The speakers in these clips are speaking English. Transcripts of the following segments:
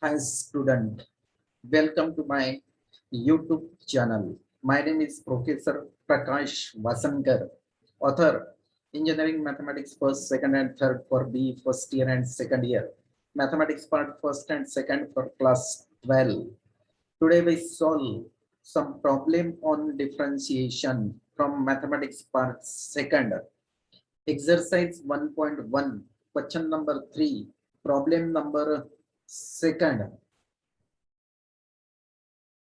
Hi student, welcome to my YouTube channel. My name is Professor Prakash Vasankar, author, Engineering Mathematics first, second and third for B first year and second year, Mathematics part first and second for class 12. Today we solve some problem on differentiation from Mathematics part second. Exercise 1.1, question number 3, problem number second.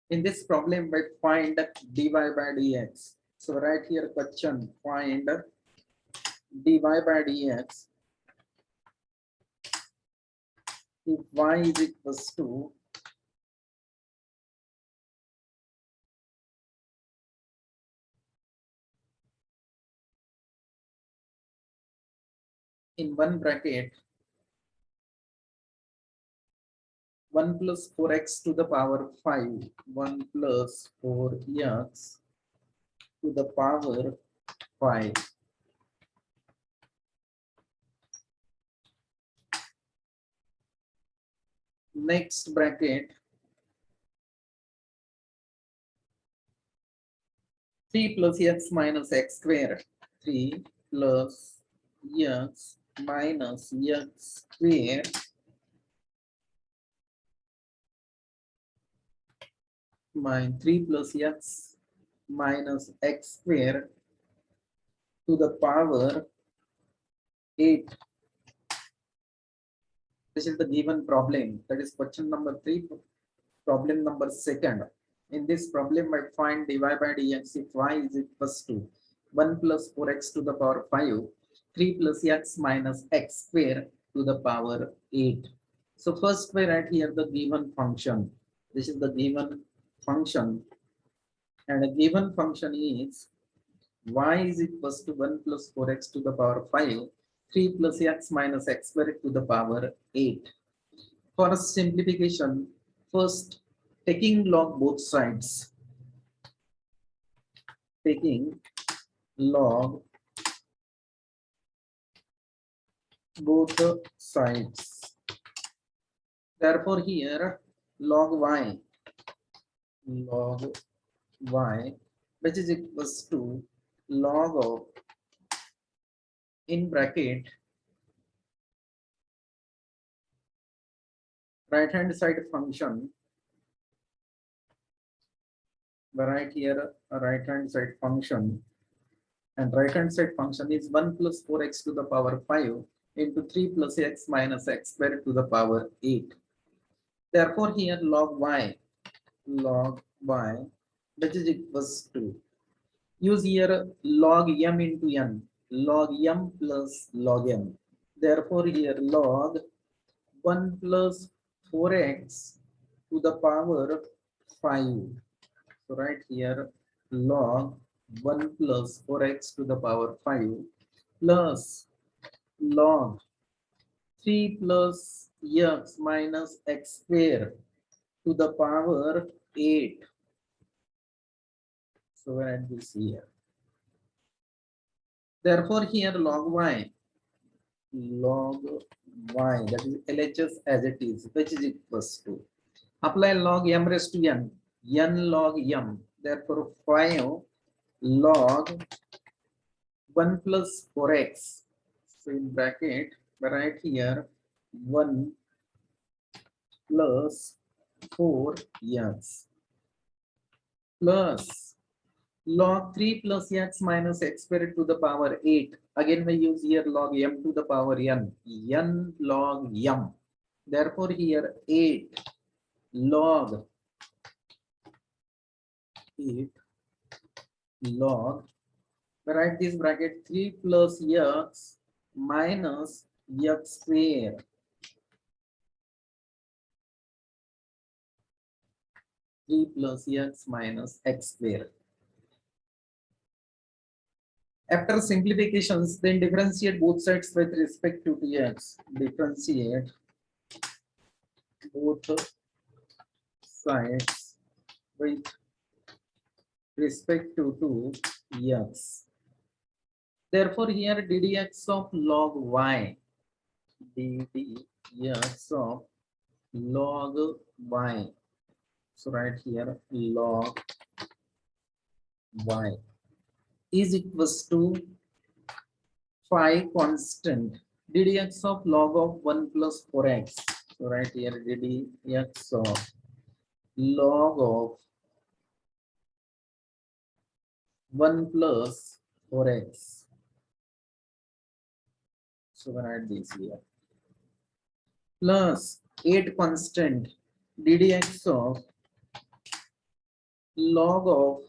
In this problem, we find dy by dx. So right here question, find dy by dx if y is equals to in one bracket 1 plus 4x to the power 5, 1 plus 4x to the power 5. Next bracket 3 plus x minus x square, 3 plus x minus x square minus 3 plus x minus x square to the power 8. This is the given problem. That is question number 3, problem number second. In this problem, I find dy by dx if y is equals to 1 plus 4x to the power 5, 3 plus x minus x square to the power 8. So first we write here the given function. This is the given function, and a given function is y is equals to 1 plus 4x to the power 5, 3 plus x minus x squared to the power 8. For simplification, first taking log both sides, taking log both sides. Therefore here log y, which is equals to log of, in bracket, right hand side function, right here a right hand side function, and right hand side function is 1 plus 4x to the power 5 into 3 plus x minus x squared to the power 8. Therefore here log y, which is equals to, use here log m into n, log m plus log m. Therefore here log 1 plus 4x to the power 5. So right here log 1 plus 4x to the power 5 plus log 3 plus x minus x square to the power 8. So we'll add this here. Therefore here log y, that is LHS as it is, which is equals to, apply log m raised to n, n log m. Therefore 5 log 1 plus 4x. So in bracket, right here 1 plus 4x plus log 3 plus x minus x squared to the power 8. Again we use here log m to the power n, n log m. Therefore here 8 log 8 log, write this bracket 3 plus x minus x square, 3 plus x minus x square. After simplifications, then differentiate both sides with respect to x. Differentiate both sides with respect to x. Therefore, here ddx of log y, ddx of log y. So right here log y is equals to phi constant ddx of log of 1 plus 4x. So right here ddx of log of 1 plus 4x. So write this here. Plus 8 constant ddx of log of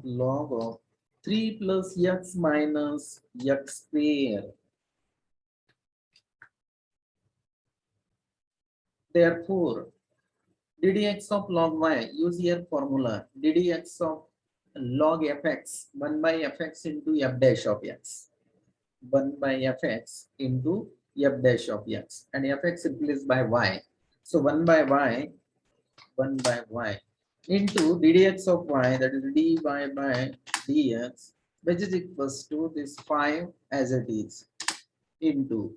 log of 3 plus x minus x square. Therefore, ddx of log y, use here formula ddx of log fx 1 by fx into f dash of x. 1 by fx into f dash of x, and fx replaced by y. So 1 by y into ddx of y, that is dy by dx, which is equals to this 5 as it is, into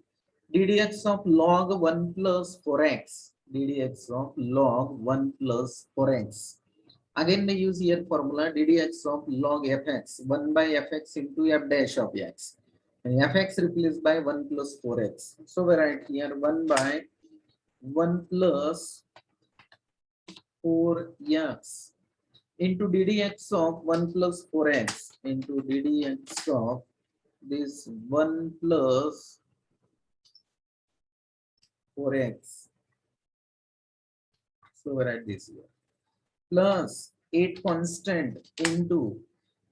ddx of log 1 plus 4x, ddx of log 1 plus 4x. Again we use here formula ddx of log fx 1 by fx into f dash of x, and fx replaced by 1 plus 4x. So we write here 1 by 1 plus 4x into ddx of 1 plus 4x into ddx of this 1 plus 4x. So we write this here plus 8 constant into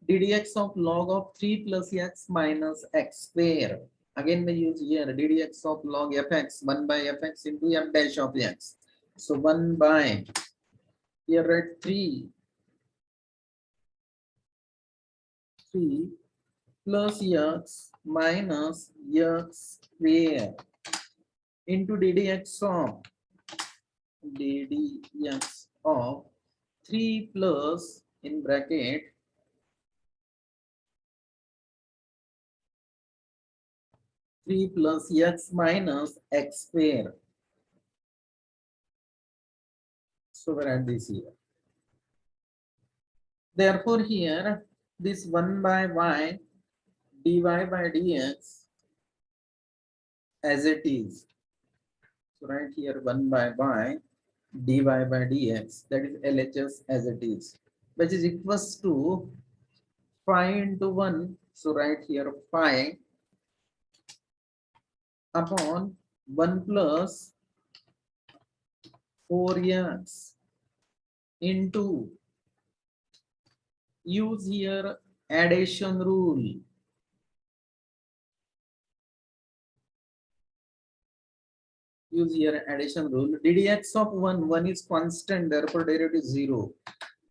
ddx of log of 3 plus x minus x square. Again we use here ddx of log fx 1 by fx into f dash of x. So 1 by here at 3 plus x minus x square into ddx of 3 plus in bracket 3 plus x minus x square. So we write this here. Therefore here this 1 by y dy by dx as it is. So right here 1 by y dy by dx, that is LHS as it is, which is equals to 5 into 1. So right here 5 upon 1 plus 4x into, use here addition rule. Use here addition rule. ddx of 1 is constant, therefore derivative is 0.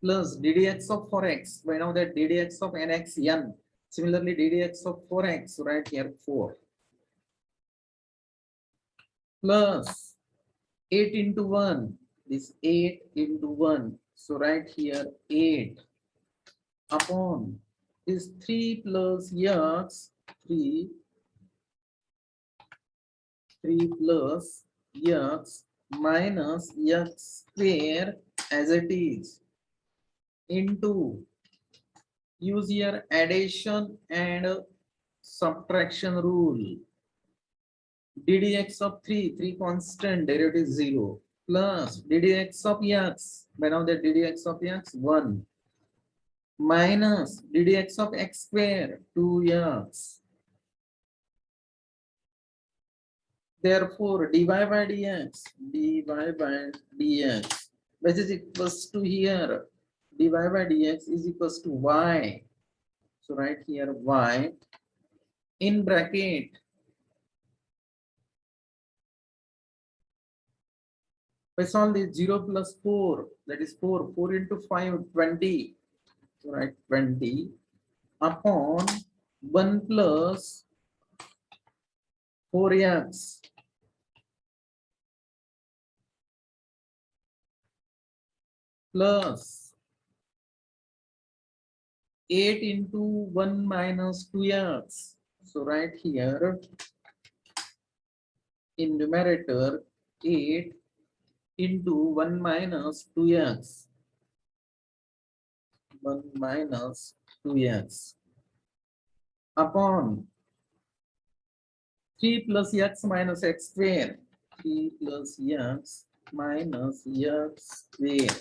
Plus ddx of 4x. We know that ddx of nx n. Similarly, ddx of 4x, right here 4. Plus 8 into 1. This 8 into 1. So right here 8 upon is 3 plus x 3 plus x minus x square as it is into, use here addition and subtraction rule. ddx of 3 constant, derivative 0, plus ddx of x, by now that ddx of x 1, minus ddx of x square 2x. Therefore dy by dx, which is equals to here dy by dx is equals to y. So right here y in bracket by solve this 0 plus 4, that is 4 into 5 20. So right 20 upon 1 plus 4x plus 8 into 1 minus 2x. So right here in numerator 8 into 1 minus 2x. 1 minus 2x upon 3 plus x minus x square. 3 plus x minus x square.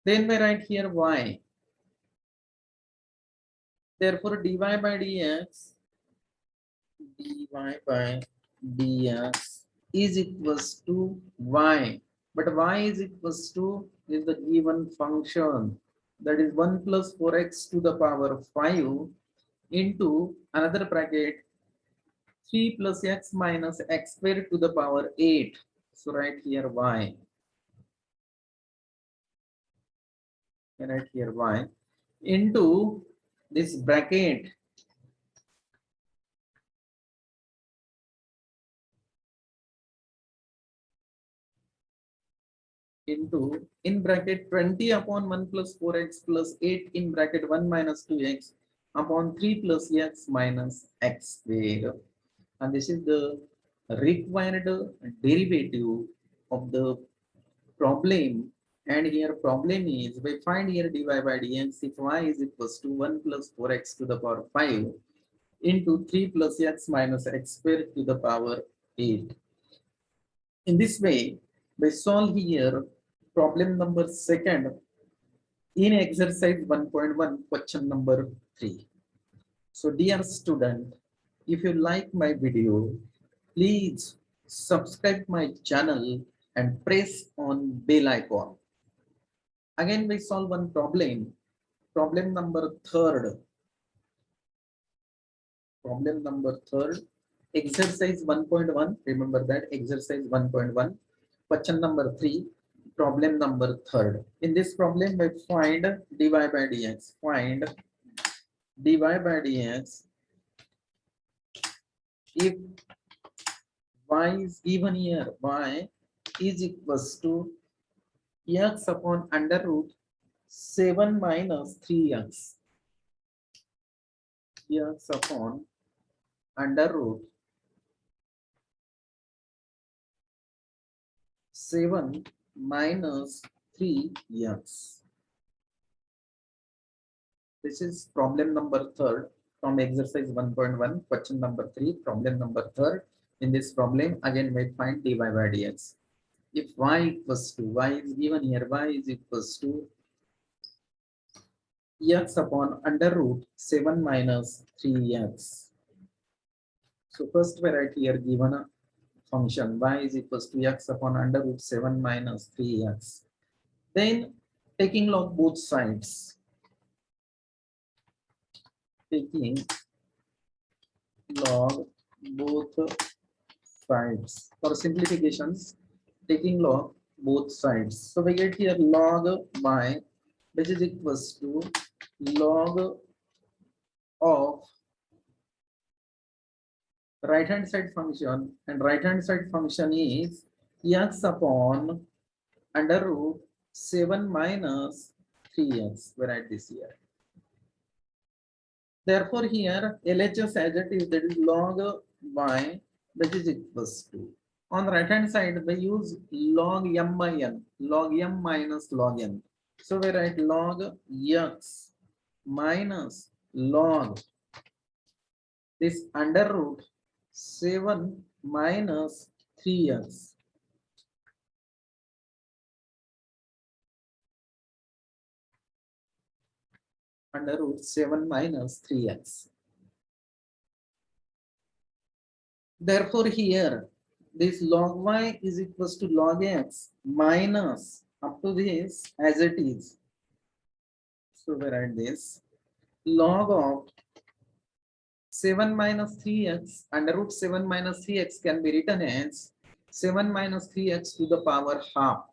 Then we write here y. Therefore, dy by dx is equals to y. But y is equals to is the given function, that is 1 plus 4x to the power 5 into another bracket 3 plus x minus x squared to the power 8. So write here y. Write here y into this bracket into in bracket 20 upon 1 plus 4x plus 8 in bracket 1 minus 2x upon 3 plus x minus x squared. And this is the required derivative of the problem. And here problem is we find here dy by dx if y is equals to 1 plus 4x to the power 5 into 3 plus x minus x squared to the power 8. In this way, we solve here problem number second in exercise 1.1 question number 3. So dear student, if you like my video, please subscribe my channel and press on bell icon. Again, we solve one problem. Problem number third. Problem number third. Exercise 1.1. Remember that exercise 1.1. Question number 3. Problem number third. In this problem, we find dy by dx. Find dy by dx if y is given here. Y is equals to x upon under root 7 minus 3x. X upon under root 7 minus 3x. This is problem number third from exercise 1.1, question number 3, problem number third. In this problem, again we find dy by dx. If y equals to, y is given here, y is equals to x upon under root 7 minus 3x. So first we write here given a function y is equals to x upon under root 7 minus 3x. Then taking log both sides. Taking log both sides. For simplifications, taking log both sides. So we get here log y, which is equals to log of right hand side function, and right hand side function is x upon under root 7 minus 3x. We write this here. Therefore, here LHS as it is, that is log y, which is equals to. On the right hand side, we use log m by n, log m minus log n. So we write log x minus log this under root 7 minus 3x. Under root 7 minus 3x. Therefore, here this log y is equals to log x minus up to this as it is. So we write this log of 7 minus 3x under root 7 minus 3x can be written as 7 minus 3x to the power half.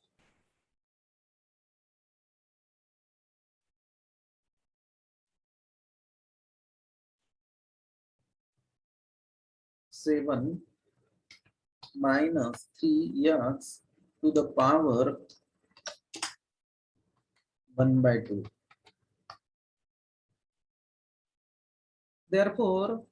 7 minus 3x to the power 1 by 2. Therefore,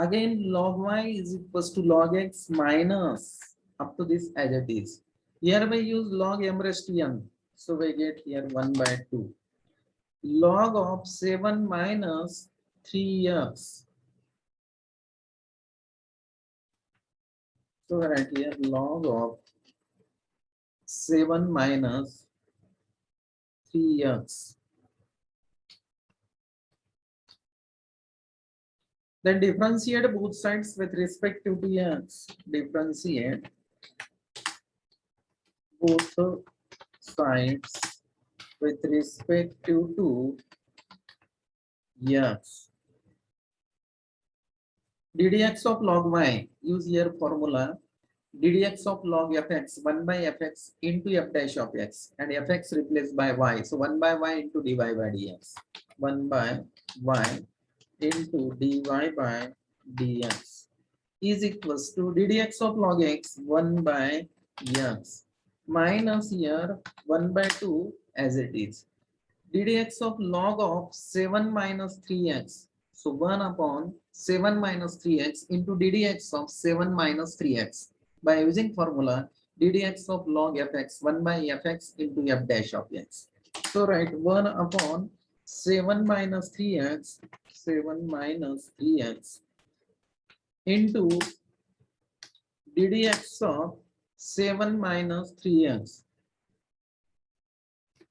Again, log y is equals to log x minus up to this as it is. Here we use log m raised to n. So we get here 1 by 2. Log of 7 minus 3x. So right here log of 7 minus 3x. Then differentiate both sides with respect to x. Differentiate both sides with respect to x. ddx of log y, use here formula ddx of log fx 1 by fx into f dash of x and fx replaced by y. So 1 by y into dy by dx. 1 by y into dy by dx is equals to ddx of log x 1 by x minus here 1 by 2 as it is. ddx of log of 7 minus 3x. So 1 upon 7 minus 3x into ddx of 7 minus 3x. By using formula ddx of log fx 1 by fx into f dash of x. So write 1 upon 7 minus 3x, 7 minus 3x into ddx of 7 minus 3x.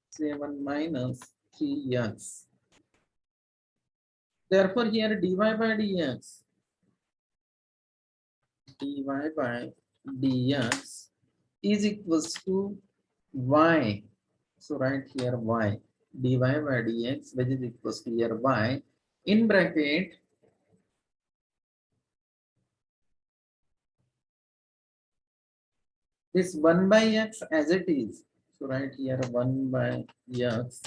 7 minus 3x. Therefore, here dy by dx, dy by dx is equals to y. So write here y, dy by dx, which is equals to here y in bracket this 1 by x as it is. So write here 1 by x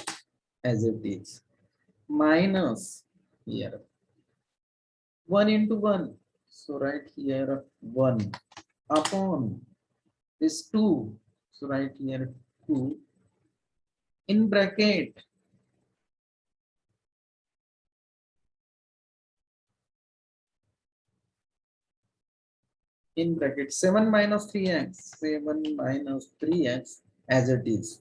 as it is minus here 1 into 1. So write here 1 upon this 2. So write here 2 in bracket in bracket 7 minus 3x, 7 minus 3x as it is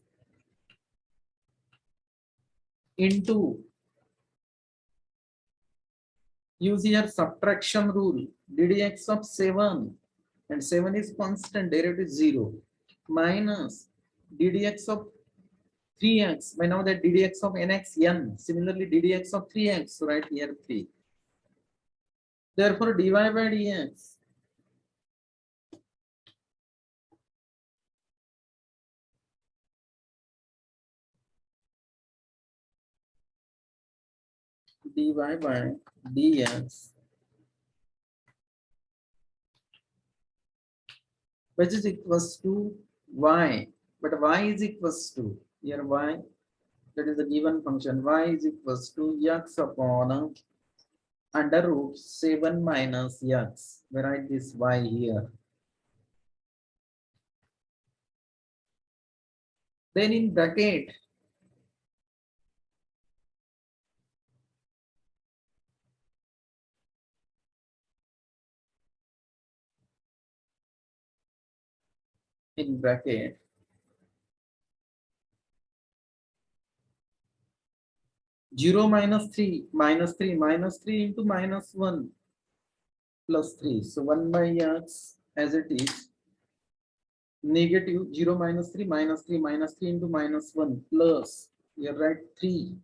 into, use here subtraction rule, ddx of 7 and 7 is constant, derivative is 0 minus ddx of 3x. By now that ddx of nx n, similarly ddx of 3x, so right here 3. Therefore dy by dx dy by dx which is equals to y, but y is equals to here y, that is the given function, y is equals to x upon under root 7 minus x. We write this y here. Then in bracket in bracket 0 minus 3 minus 3 minus 3 into minus 1 plus 3. So 1 by x as it is negative 0 minus 3 minus 3 minus 3 into minus 1 plus here write 3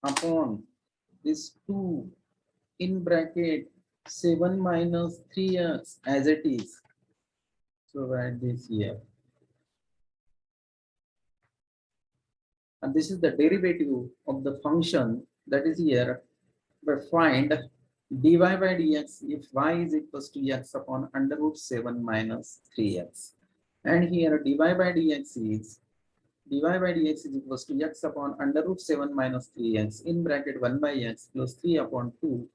upon this 2 in bracket 7 minus 3x as it is. So write this here. And this is the derivative of the function that is here. We find dy by dx if y is equals to x upon under root 7 minus 3x. And here dy by dx is equals to x upon under root 7 minus 3x in bracket 1 by x plus 3 upon 2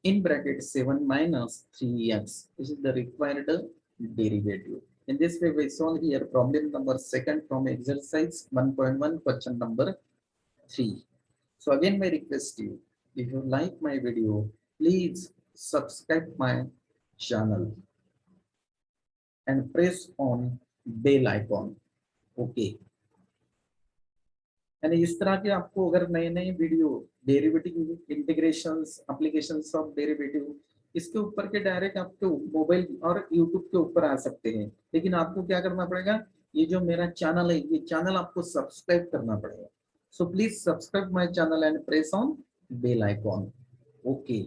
in bracket 7 minus 3x. This is the required derivative. In this way, we solve here problem number 2 from exercise 1.1 question number 3. So again, my request to you, if you like my video, please subscribe my channel and press on bell icon. Okay. यानी इस तरह के आपको अगर नए नए video derivative integrations applications of derivative इसके ऊपर के डायरेक्ट आपके मोबाइल और यूट्यूब के ऊपर आ सकते हैं, लेकिन आपको क्या करना पड़ेगा, ये जो मेरा चैनल है ये चैनल आपको सब्सक्राइब करना पड़ेगा. So please subscribe my channel and press on bell icon. Okay.